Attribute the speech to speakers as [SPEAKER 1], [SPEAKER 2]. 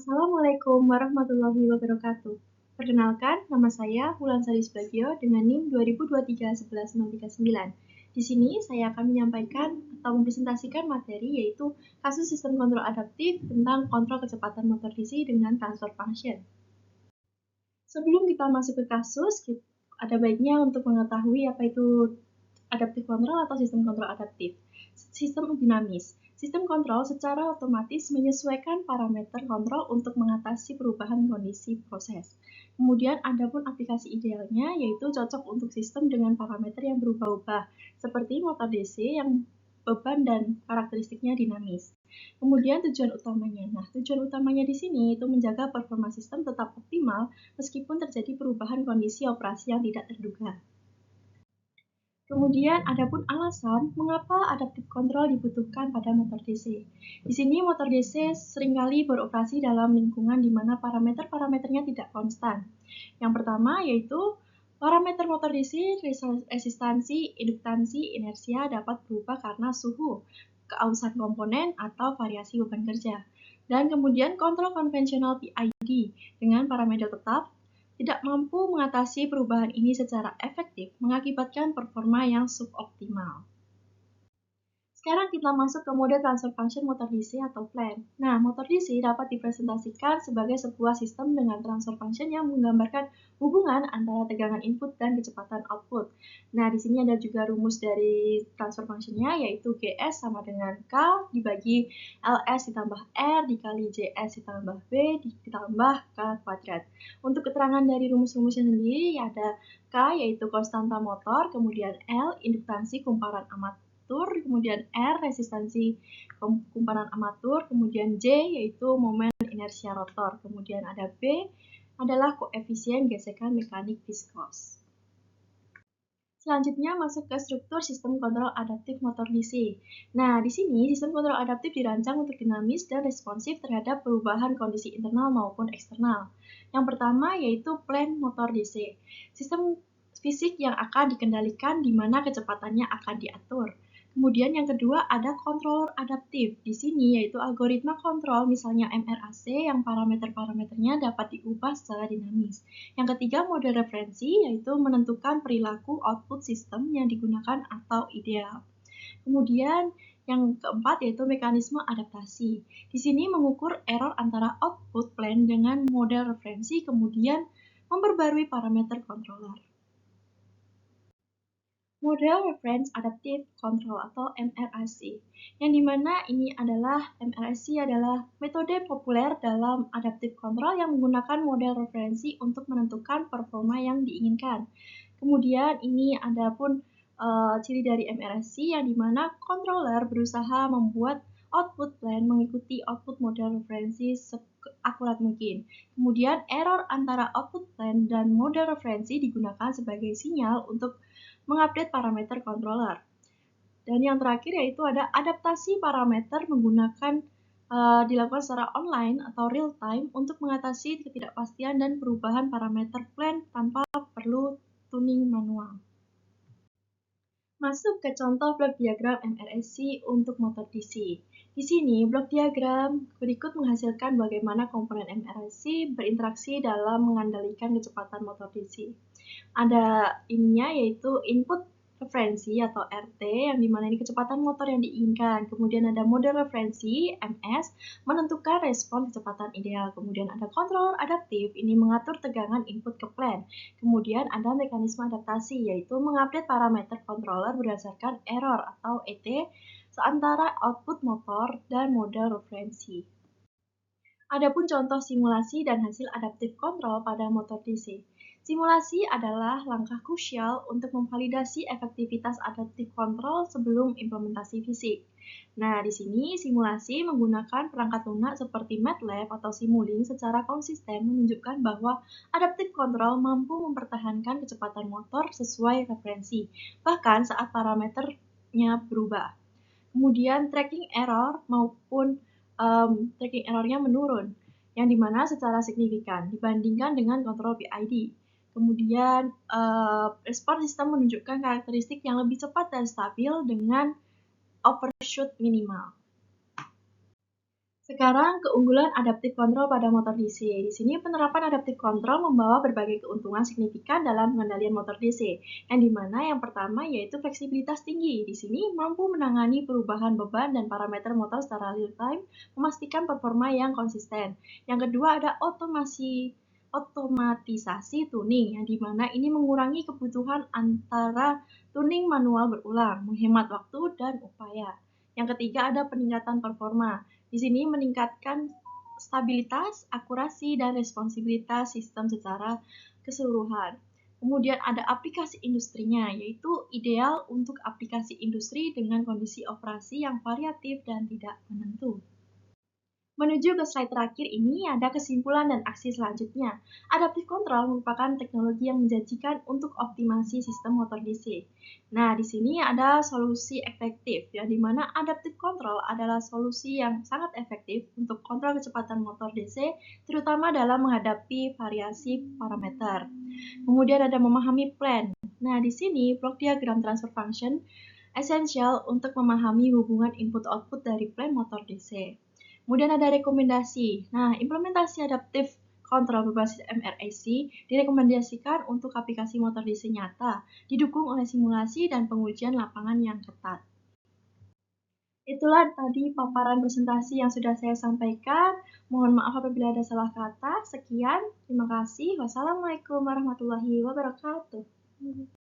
[SPEAKER 1] Assalamualaikum warahmatullahi wabarakatuh. Perkenalkan, nama saya Wulansari Subagio dengan NIM 2023-11039. Di sini saya akan menyampaikan atau mempresentasikan materi yaitu kasus sistem kontrol adaptif tentang kontrol kecepatan motor DC dengan transfer function. Sebelum kita masuk ke kasus, ada baiknya untuk mengetahui apa itu adaptive control atau sistem kontrol adaptif. Sistem dinamis. Sistem kontrol secara otomatis menyesuaikan parameter kontrol untuk mengatasi perubahan kondisi proses. Kemudian ada pun aplikasi idealnya yaitu cocok untuk sistem dengan parameter yang berubah-ubah seperti motor DC yang beban dan karakteristiknya dinamis. Kemudian tujuan utamanya. Nah, tujuan utamanya di sini itu menjaga performa sistem tetap optimal meskipun terjadi perubahan kondisi operasi yang tidak terduga. Kemudian ada pun alasan mengapa adaptive control dibutuhkan pada motor DC. Di sini motor DC seringkali beroperasi dalam lingkungan di mana parameter-parameternya tidak konstan. Yang pertama yaitu parameter motor DC, resistansi, induktansi, inersia dapat berubah karena suhu, keausan komponen, atau variasi beban kerja. Dan kemudian kontrol konvensional PID dengan parameter tetap tidak mampu mengatasi perubahan ini secara efektif, mengakibatkan performa yang suboptimal. Sekarang kita masuk ke mode transfer function motor DC atau plan. Nah, motor DC dapat dipresentasikan sebagai sebuah sistem dengan transfer function yang menggambarkan hubungan antara tegangan input dan kecepatan output. Nah, di sini ada juga rumus dari transfer function-nya, yaitu GS sama dengan K dibagi LS ditambah R dikali JS ditambah B ditambah K kuadrat. Untuk keterangan dari rumus-rumusnya sendiri, ada K yaitu konstanta motor, kemudian L induktansi kumparan amatur, kemudian R resistansi kumparan amatur, kemudian J yaitu momen inersia rotor, kemudian ada B adalah koefisien gesekan mekanik viskos. Selanjutnya masuk ke struktur sistem kontrol adaptif motor DC. Nah, di sini sistem kontrol adaptif dirancang untuk dinamis dan responsif terhadap perubahan kondisi internal maupun eksternal. Yang pertama yaitu plan motor DC. Sistem fisik yang akan dikendalikan di mana kecepatannya akan diatur. Kemudian yang kedua ada controller adaptif. Di sini yaitu algoritma kontrol misalnya MRAC yang parameter-parameternya dapat diubah secara dinamis. Yang ketiga mode referensi yaitu menentukan perilaku output sistem yang digunakan atau ideal. Kemudian yang keempat yaitu mekanisme adaptasi. Di sini mengukur error antara output plan dengan mode referensi kemudian memperbarui parameter controller. Model Reference Adaptive Control atau MRAC, yang dimana ini adalah MRAC adalah metode populer dalam adaptive control yang menggunakan model referensi untuk menentukan performa yang diinginkan. Kemudian ini ada pun ciri dari MRAC yang dimana controller berusaha membuat output plan mengikuti output model referensi seakurat mungkin. Kemudian error antara output plan dan model referensi digunakan sebagai sinyal untuk mengupdate parameter controller. Dan yang terakhir yaitu ada adaptasi parameter menggunakan dilakukan secara online atau real time untuk mengatasi ketidakpastian dan perubahan parameter plan tanpa perlu tuning manual. Masuk ke contoh blok diagram MRAC untuk motor DC. Di sini, blok diagram berikut menghasilkan bagaimana komponen MRAC berinteraksi dalam mengendalikan kecepatan motor DC. Ada ininya yaitu input referensi atau RT yang dimana ini kecepatan motor yang diinginkan. Kemudian ada mode referensi MS menentukan respon kecepatan ideal. Kemudian ada controller adaptif ini mengatur tegangan input ke plan. Kemudian ada mekanisme adaptasi yaitu mengupdate parameter controller berdasarkan error atau ET seantara output motor dan mode referensi. Adapun contoh simulasi dan hasil adaptive control pada motor DC. Simulasi adalah langkah krusial untuk memvalidasi efektivitas adaptive control sebelum implementasi fisik. Nah, di sini simulasi menggunakan perangkat lunak seperti MATLAB atau Simulink secara konsisten menunjukkan bahwa adaptive control mampu mempertahankan kecepatan motor sesuai referensi, bahkan saat parameternya berubah. Kemudian tracking error maupun tracking errornya menurun, yang dimana secara signifikan dibandingkan dengan kontrol PID. Kemudian respon sistem menunjukkan karakteristik yang lebih cepat dan stabil dengan overshoot minimal. Sekarang keunggulan adaptive control pada motor DC. Di sini penerapan adaptive control membawa berbagai keuntungan signifikan dalam pengendalian motor DC. Yang dimana yang pertama yaitu fleksibilitas tinggi. Di sini mampu menangani perubahan beban dan parameter motor secara real time, memastikan performa yang konsisten. Yang kedua ada otomatisasi tuning, yang dimana ini mengurangi kebutuhan antara tuning manual berulang, menghemat waktu dan upaya. Yang ketiga ada peningkatan performa. Di sini meningkatkan stabilitas, akurasi, dan responsibilitas sistem secara keseluruhan. Kemudian ada aplikasi industrinya, yaitu ideal untuk aplikasi industri dengan kondisi operasi yang variatif dan tidak menentu. Menuju ke slide terakhir ini ada kesimpulan dan aksi selanjutnya. Adaptive control merupakan teknologi yang menjanjikan untuk optimasi sistem motor DC. Nah, di sini ada solusi efektif, yang dimana adaptive control adalah solusi yang sangat efektif untuk kontrol kecepatan motor DC, terutama dalam menghadapi variasi parameter. Kemudian ada memahami plan. Nah, di sini blok diagram transfer function esensial untuk memahami hubungan input-output dari plan motor DC. Kemudian ada rekomendasi. Nah, implementasi adaptive control berbasis MRAC direkomendasikan untuk aplikasi motor DC nyata, didukung oleh simulasi dan pengujian lapangan yang ketat. Itulah tadi paparan presentasi yang sudah saya sampaikan. Mohon maaf apabila ada salah kata. Sekian, terima kasih. Wassalamualaikum warahmatullahi wabarakatuh.